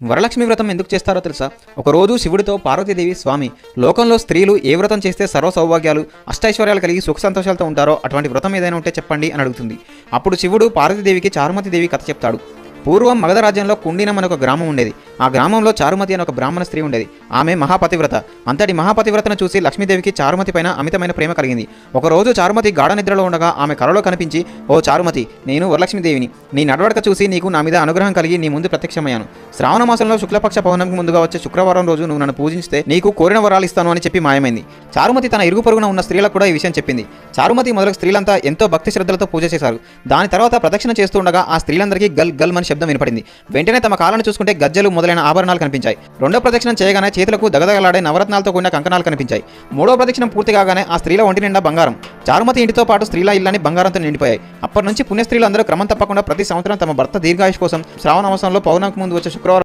వరలక్ష్మి వ్రతం ఎందుకు చేస్తారో తెలుసా? ఒకరోజు శివుడితో పార్వతీదేవి, స్వామి, లోకంలో స్త్రీలు ఏ వ్రతం చేస్తే సర్వ సౌభాగ్యాలు అష్టైశ్వర్యాలు కలిగి సుఖ సంతోషాలతో ఉంటారో అటువంటి వ్రతం ఏదైనా ఉంటే చెప్పండి అని అడుగుతుంది. అప్పుడు శివుడు పార్వతీదేవికి చారుమతీదేవి కథ చెప్తాడు. పూర్వం మగధ రాజ్యంలో కుండినం అనే ఒక గ్రామం ఉండేది. ఆ గ్రామంలో చారుమతి అనే ఒక బ్రాహ్మణ స్త్రీ ఉండేది. ఆమె మహాపతివ్రత. అంతటి మహాపతివ్రతను చూసి లక్ష్మీదేవికి చారుమతి పైన అమితమైన ప్రేమ కలిగింది. ఒకరోజు చారుమతి గాఢ నిద్రలో ఉండగా ఆమె కలలో కనిపించి, ఓ చారుమతి, నేను వరలక్ష్మీదేవిని. నీ నడవడక చూసి నీకు నా మీద అనుగ్రహం కలిగి నీ ముందు ప్రత్యక్షమయ్యాను. శ్రావణ మాసంలో శుక్లపక్ష పౌర్ణమికి ముందుగా వచ్చే శుక్రవారం రోజు నువ్వు నన్ను పూజిస్తే నీకు కోరిన వరాలు ఇస్తాను అని చెప్పి మాయమైంది. చారుమతి తన ఇరుగు పొరుగున ఉన్న స్త్రీలకు కూడా ఈ విషయం చెప్పింది. చారుమతి మొదలగు స్త్రీలంతా ఎంతో భక్తి శ్రద్ధలతో పూజ చేశారు. దాని తర్వాత ప్రదక్షిణ చేస్తూ ఉండగా ఆ స్త్రీలందరికీ గల్ గల్ అని శబ్దం వినపడింది. వెంటనే తమ కాళ్ళను చూసుకుంటే గజ్జలు మొదలైన ఆభరణాలు కనిపించాయి. రెండో ప్రదక్షిణం చేయగానే చేతులకు దగదగలాడే నవరత్నాలతో కూడిన కంకణాలు కనిపించాయి. మూడో ప్రదక్షిణం పూర్తి కాగానే ఆ స్త్రీల ఒంటి నిండా బంగారం. చారుమతి ఇంటితో పాటు స్త్రీల ఇళ్ళని బంగారంతో నిండిపోయాయి. అప్పటి నుంచి పుణ్య స్త్రీలు అందరూ క్రమం తప్పకుండా ప్రతి సంవత్సరం తమ భర్త దీర్ఘాయుష్ కోసం శ్రావణ మాసంలో పౌర్ణమికి ముందు వచ్చే శుక్రవారం